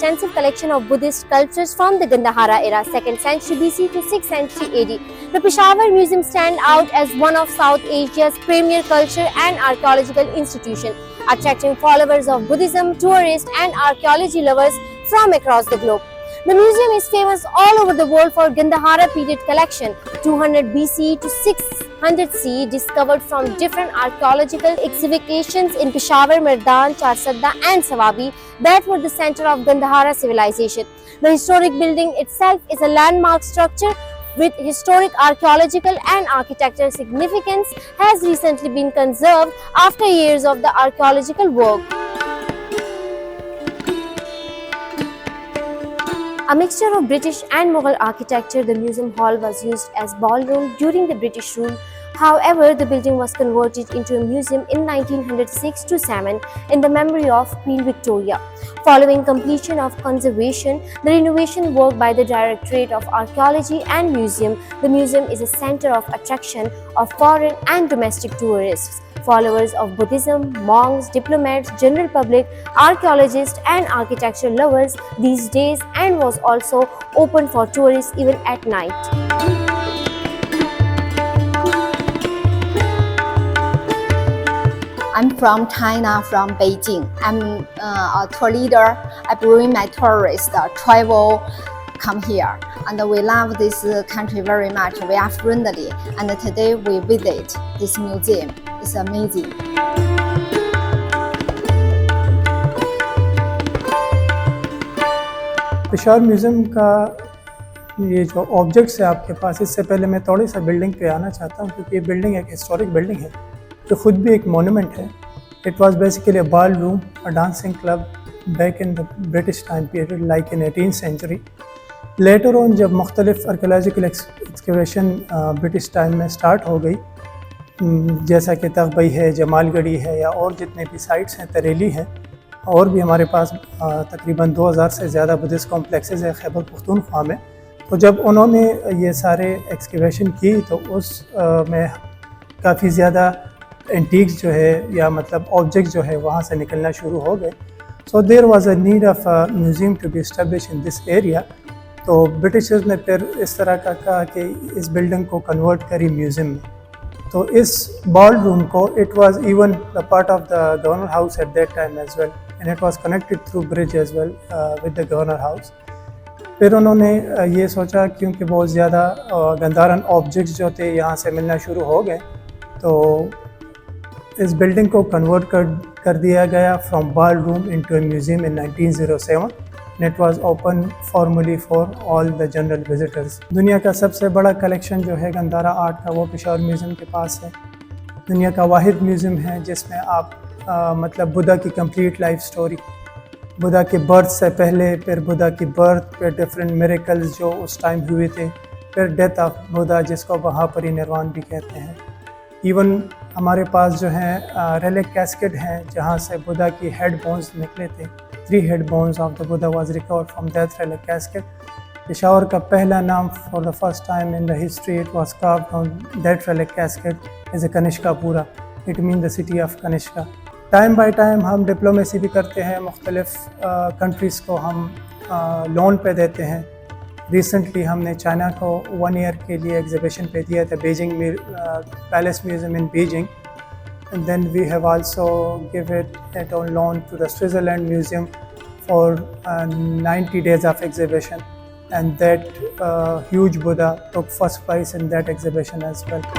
extensive collection of Buddhist sculptures from the Gandhara era, 2nd century BC to 6th century AD. The Peshawar Museum stands out as one of South Asia's premier culture and archaeological institutions, attracting followers of Buddhism, tourists, and archaeology lovers from across the globe. The museum is famous all over the world for Gandhara period collection, 200 BC to 600 CE, discovered from different archaeological excavations in Peshawar, Mardan, Charsadda and Sawabi that were the center of Gandhara civilization. The historic building itself is a landmark structure with historic archaeological and architectural significance, has recently been conserved after years of the archaeological work. A mixture of British and Mughal architecture, the museum hall was used as ballroom during the British rule. However, the building was converted into a museum in 1906-7 in the memory of Queen Victoria. Following completion of conservation, the renovation work by the Directorate of Archaeology and Museum, the museum is a center of attraction of foreign and domestic tourists, followers of Buddhism, monks, diplomats, general public, archaeologists and architecture lovers these days, and was also open for tourists even at night. I'm from China, from Beijing. I'm a tour leader. I bring my tourists travel come here, and we love this country very much. We are friendly, and today we visit this museum. It's amazing. Peshawar museum का ये जो objects है आपके पास, इससे पहले मैं थोड़ी सा बिल्डिंग पे आना चाहता हूँ, क्योंकि ये बिल्डिंग एक हिस्टोरिक बिल्डिंग है जो ख़ुद भी एक मोनूमेंट है. It was basically a ball room, a dancing club back in the British time period like in 18th century. Later on जब मुख्तलिफ आर्कियोलॉजिकल एक्सकवेशन ब्रिटिश टाइम में स्टार्ट हो गई, जैसा कि तख्बई है, जमालगढ़ी है, या और जितने भी साइट्स हैं, तरेली है, और भी हमारे पास तकरीबन 2000 से ज़्यादा बुद्धिस्ट कॉम्प्लेक्सेस है खैबर पख्तूनख्वा में. तो जब उन्होंने ये सारे एक्सकवेशन की तो उस में काफ़ी ज़्यादा एंटीक्स जो है या मतलब ऑब्जेक्ट्स जो है वहाँ से निकलना शुरू हो गए. So there was a need of a museum to be establish in this area. तो ब्रिटिशर्स ने फिर इस तरह का कहा कि इस बिल्डिंग को कन्वर्ट करी म्यूज़ियम में. तो इस बॉल रूम को, it was even the part of the governor house at that time as well, and it was connected through bridge as well with the governor house. फिर उन्होंने ये सोचा, क्योंकि बहुत ज़्यादा गंधारन ऑब्जेक्ट्स जो थे यहाँ से मिलना शुरू हो गए, तो इस बिल्डिंग को कन्वर्ट कर दिया गया from ball room into a museum in 1907. and it was open formally for all the general visitors. दुनिया का सबसे बड़ा कलेक्शन जो है गंधारा आर्ट का, वो पेशावर म्यूज़ियम के पास है. दुनिया का वाहिद म्यूज़ियम है जिसमें आप मतलब बुद्धा की कंप्लीट लाइफ स्टोरी, बुद्धा के बर्थ से पहले, फिर बुद्धा की बर्थ, फिर डिफरेंट मिरेकल्स जो उस टाइम हुए थे, फिर डेथ ऑफ बुद्धा जिसको वहाँ पर ही निर्वाण भी कहते हैं. इवन हमारे पास जो है रेलिक कैस्केट हैं जहाँ से बुद्धा की हेड बोन्स निकले थे. 3 head bones of the Buddha was recovered from that relic casket. Peshawar का पहला नाम for the first time in the history it was carved on that relic casket is a Kanishkapura. It means the city of Kanishka. Time by time हम diplomacy भी करते हैं, मुख्तलिफ countries को हम लोन पे देते हैं. रिसेंटली हमने चाइना को 1 year के लिए एग्जीबिशन पे दिया था, Beijing palace museum in Beijing. And then we have also given it on loan to the Switzerland Museum for 90 days of exhibition, and that huge Buddha took first prize in that exhibition as well.